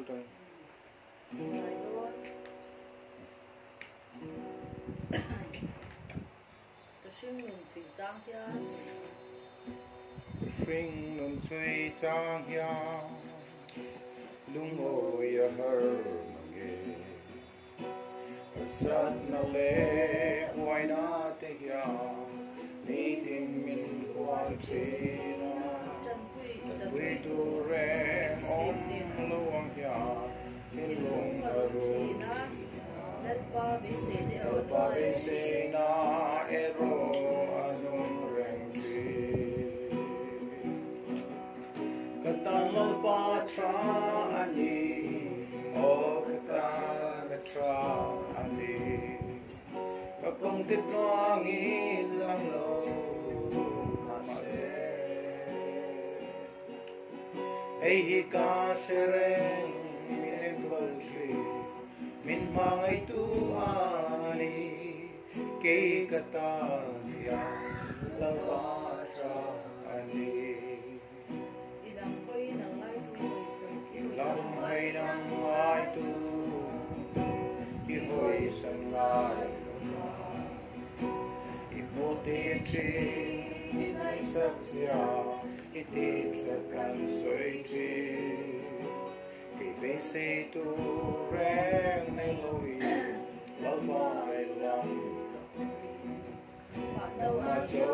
tôi phình nôn suy trang ya lung ôi ya hơ mage sát na lệ quay na te ya ni tình min quan chi na quy tu rem om luang ya in lung aru let pa vi se na ero anung reng chi katangal pa cha ani o katana cha ani kapong tit noang in lang lo ei hi ka sereng min kolchi min mangai tu ani ke kata ya lawa cha ani ilang hoi nang ai tu i hoi sang lai i mote chi i nai sak sia it is a consolation. Keep a say to rang melody, love my love. What you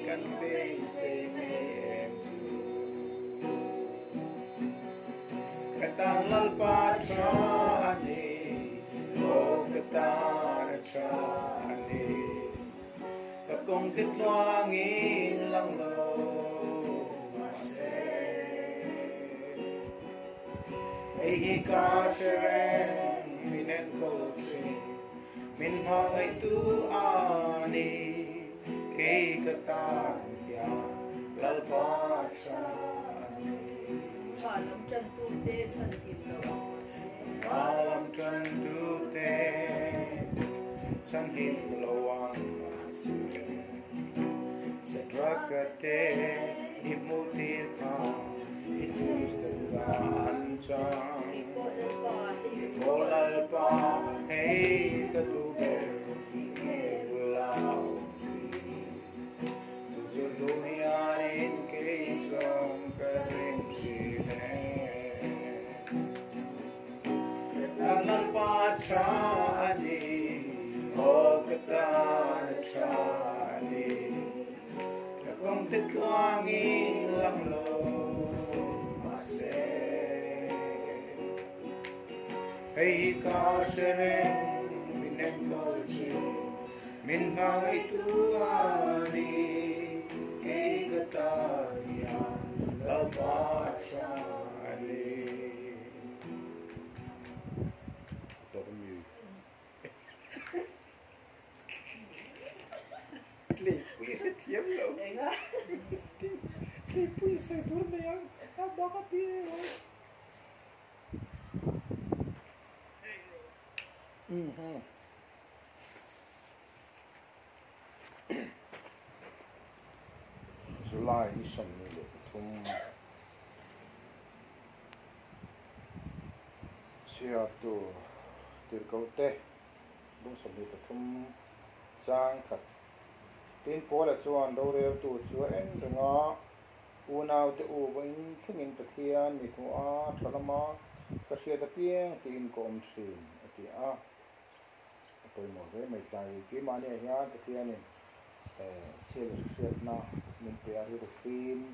can be say me. Katang lalpachani, oh katang chani. Kapong titluangin lang lo. Ei ka sereng minen kolchi min hangai tu ani ke katan ya lalpa chani malam chan tu te chan him lo malam chan tu te chan him lo ang sedrakate imuti pa Anjang, molal pa, hey katuber, ilau, tujuh dunia in kisong kering sine, lalan pa chani, oh katan chani, kung titluangin lang lo. Hey ka sereng minen kolchi min hangai tu ani ke katanya lalpa chani Klipui sa tiyam lo Klipui sa turna yang baka piyo July isang nilo itong siya to tirkaute dong sa nito itong jang kat tin po la chuan do reo tu chuan nga unaw te u in thingin pathian mi thu a thalama ka sia ta pieng tin ko om sin ati a tôi nói với mấy cái mà này nhá thì kia này chia sẻ na mình phải hiểu được phim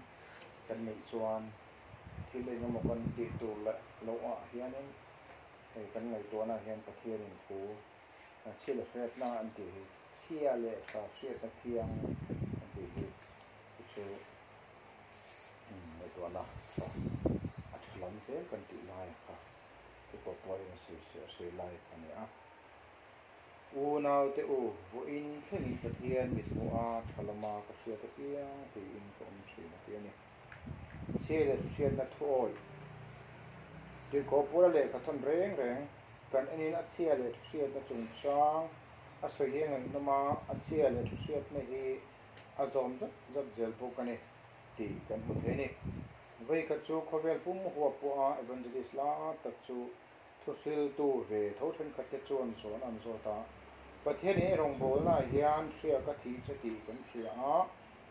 cần mấy xuân thì đây là một con tiệt tụ là lâu à hiện nay thì cần ngày tuần là hiện tại kia mình cố chia sẻ na anh thì chia lệ và chia sẻ thiêng anh thì số mấy tuần là lắm sẽ cần tị lại cả cái bộ quay nó sửa lại cái này u nào te u vô in thình phát hiện mit mua thalama ka sia ta kia thì in kom chi na kia ni xe là xe na thôi thì có bữa lệ ka thon reng reng kan anh in xe là xe na chung sang a so ye ngai na ma a xe là xe na hi a zom zat zat zel po kan ni ti kan mu the ni vậy các chú có vẻ cũng hoa bùa evangelist lá tất chú thu sil tu về thấu thân các chú anh số anh số ta và thế này rong bồ là hiền xia các thị chất thị cũng xia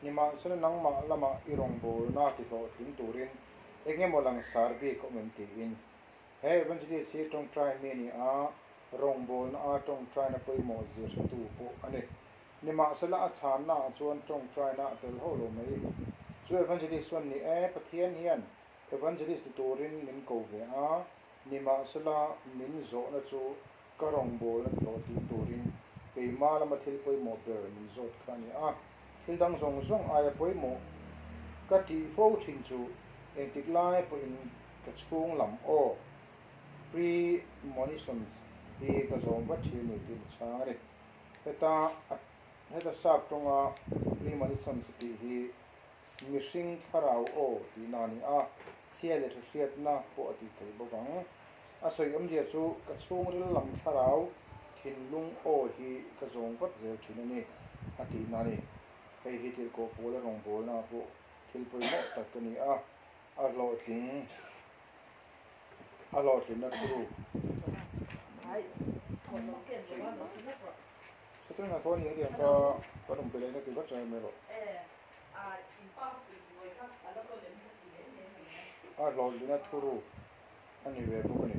nhưng mà sẽ nắng mà là mà irong bồ na thì họ tin turin anh em một lần sarbi community in hey evangelist si trong try mini rong bồ na trong try na koi mo zir tu po anh nhưng mà sẽ là chán na chuan trong try na tel ho lo mai chu evangelist xuân ni pathian hian evangelist turin min ko ve nhưng mà sẽ là min zo na chu karong bol na lo tin turin pe ma la ma thil poi mo per min zot khani thil dang zong zong aya poi mo ka ti fo thin chu en tik lai po in ka chung lam o pre monitions hi ka zong va thi ni tin chare heta sak tonga pre monitions ti hi mishing tharau o ti nani siale thiat na po ti thei bawang asoi amje chu ka chung ril lam tharau thin lung o hi ka zong pat zel thinani ati nani hei hi til ko pola rong bol na po til poi mo takani a lo thin na guru ai ko ken jo na so na thoni hi ka parum pele na ti ba cha me lo lo lina thuru ani ve bu ni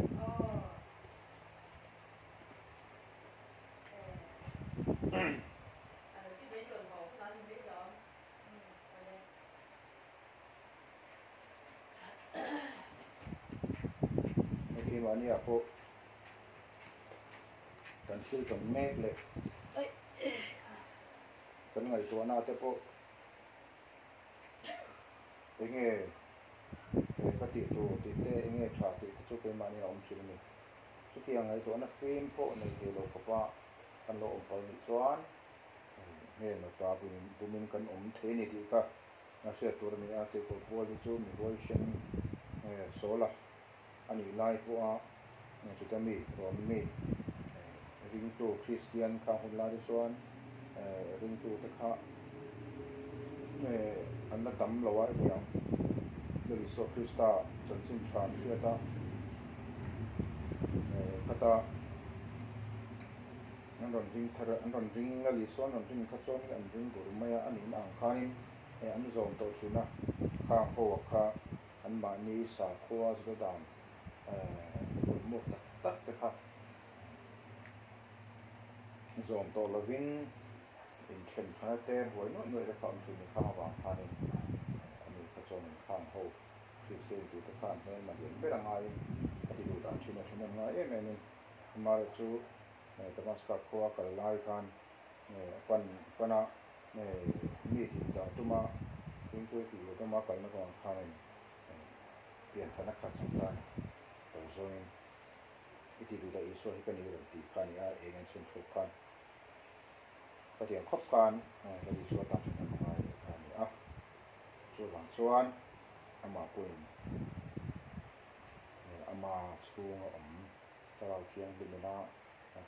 ki mani apo kan sil kan mek le kan ngai to na te po enge ka ti to ti te enge tha ti chu ke mani om chil ni chu ti ngai to na film po nei te lo ka pa kan lo om pa ni chuan nge no ta bumin kan om the ni ti ka na se tur ni a te ko bol chu mi bol shen sola ani lai po chu ta mi rom mi ring to Christian ka hun la chuan ring to ta kha an na tam lo wa hiam le so Krista chan chin tran thia ta kata an ron ring la li so ron ring kha chon an ring gur maya ani ang khain an zom to thina kha ho kha an ma ni sa khwa zda dam mo tak te kha zom to lovin in chen khana te hoi no noi la kham thuni kha wa khanin ani kha chon khang ho khi se tu ta khan hen ma yen be rang ai ati du dan china china nga em mar chu tamaska khwa kal lai khan pana mi ti da tuma tin ko ti da ma kal na ko khanin pian thana kha chanta to zoin iti du da iso hi kan ni ro ti khani engan chun thu khanก็เดี๋ยวครบการก็ดีส่วนต่างกันมาส่วนหลังส่วนอามาปุ่นอามาชูงถ้าเราเที่ยงบินไปนะ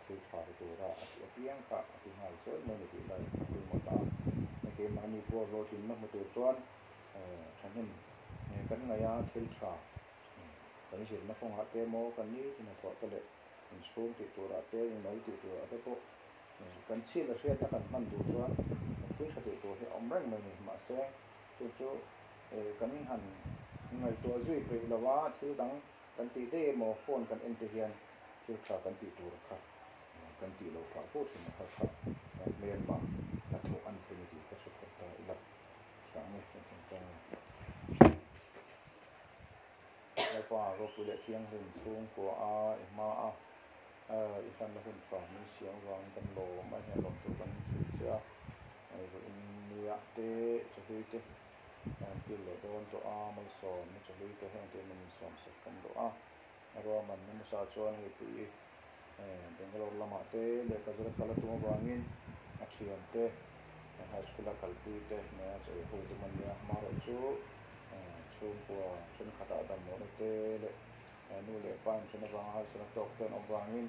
คือขาดตัวละอาทิตย์ยังขาดอาทิตย์หายส่วนไม่ได้ติดเลยคือหมดตาในเกมมันมีพวกโรตินนักมาตัวส่วนฉันเห็นกันไงเที่ยวชากันนี้เห็นนักฟงหัดเตโมกันนี้ที่นักถอดกันเลยมันชูงติดตัวละเตยังไม่ติดตัวแต่พวกกันเชื่อและเชื่อถ้ากันมันดูส่วนคือสติตัวที่อมแรงมันนี่มาเสียจู่กันหันไงตัวจุ้ยไปละว่าที่ดังกันตีได้โมโฟนกันเอ็นเตอร์เฮียนที่ขากันตีตัวครับกันตีโลกาพูดถึงนะครับเมียนมาถ้าถูกอันเป็นดีก็สุดท้ายหลักสามเป็นจังแล้วก็เราพูดเที่ยงถึงช่วงกว่ามาอีกท่านละคนฟังมีเสียงวังกันโลมาเห็นลมตัวกันเสียก็อินเดียเตจะดูเตที่เราโดนตัวมันสอนจะดูเตแห่งที่มันสอนสักกันตัวเรามันไม่สาชวนให้ปีเป็นเราละมาเตเลยก็จะกลับตัวบางอินอาชีพเตไฮสคูลกัลปีเตเนี่ยจะพูดถึงมันเนี่ยมาเราช่วงกว่าช่วงขัดดำโมเตเลยนู่นเลยบ้านฉันบางส่วนตกเป็นอบางอิน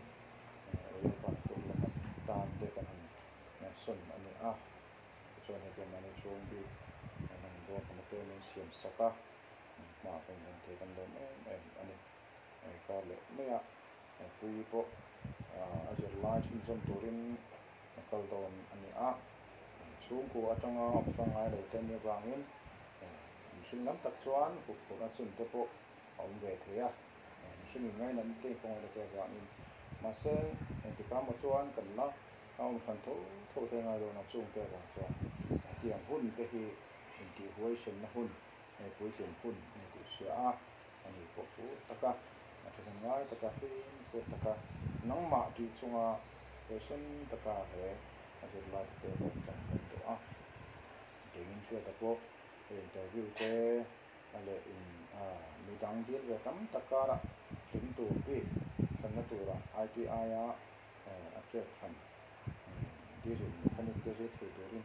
เรื่องความตุ่มละมันตามเด็กกันส่วนอันนี้ส่วนเหตุการณ์ในช่วงที่มันโดนมาเตะมันเสียมสัก มาเป็นเทกันเดิมอันนี้ก็เลยไม่อะปุยโปอาจจะลายชุ่มชมตัวรินก็โดนอันนี้ช่วงกูอาจจะงอฟังไงเลยเต็มเรื่องนี้สิ่งนั้นตัดส่วนกูน่าสนใจโปเอาเวทีสิ่งง่ายนั้นที่คงจะเกี่ยวกับนี้มาเส้นที่การมาส่วนกันเนาะเอาคันทุกเรื่องอะไรเราช่วงเกี่ยวกับส่วนที่อย่างหุ้นก็คือที่หัวเส้นหุ้นปุยเส้นหุ้นที่เสียอันนี้พวกตะกะที่ทำงานตะกะที่พวกตะกะน้องมาที่ช่วงเส้นตะกะอาจจะลายที่เป็นกันตัวเดี๋ยวนี้ช่วยตะโกอินเตอร์วิวเตอะไรมีดังเดียร์ตั้มตะการะถึงตัวพี่ขันนัตัวละITIอาเจ็บขันที่สุดขันนี้ก็จะถือตัวนี้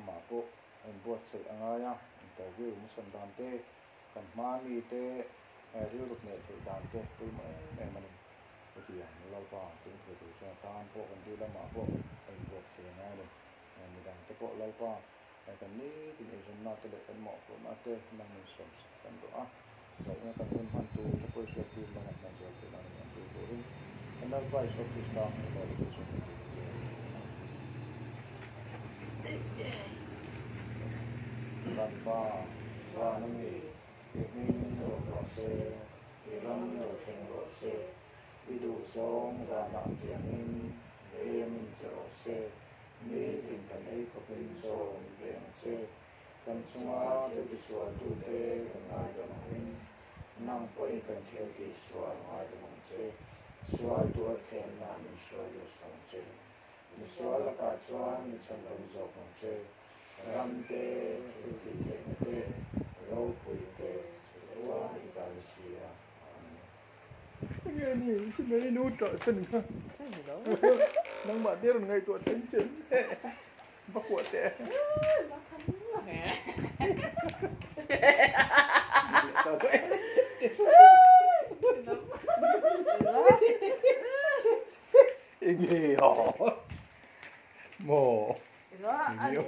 มาพวกบวชเสร็จอะไรอินเตอร์วิวมุสลิมดันเตกันมามีเตเรื่องลูกเนี่ยถือดันเตตัวมันตัวอย่างเราก็ถึงถือตัวเช่นการพวกกันที่ละมาพวกบวชเสร็จง่ายเลยมีดังแต่พวกเราก็กันนี้ที่ในส่วนนั้นจะเป็นหมอกคนอาจจะนั่งในสมสกันตัวเราเนี่ยกันเป็นพันตัวจะพูดเรื่องที่มันนั่งจะเป็นอะไรอย่างตัวตัวนี้อันนั้นไปชอบที่สามเราจะชอบที่กันบ้าสวามีเอกนิโสโรเซเอรัมโนเชงโรเซวิดุสงรานังเทียนินเอมินโรเซมีถึงกันไอ้ก็เป็นโซนเรียนเซกันสวาเด็กสวาตุเตกันไอ้กันหินนั่งไปกันเที่ยวที่สวาไอ้กันเซสวาตัวเทียนนามิสวายุสังเซมิสวาละกัดสวามิสังกันโซกันเซรัมเตทุติเตนเตโลปุยเตสวาอิกาลิเซียnghe nhiều chứ mấy nút trợ chân cơ nang bạn biết là ngày tuổi chân chân bắt quả tệ nghe hả mồ nhiều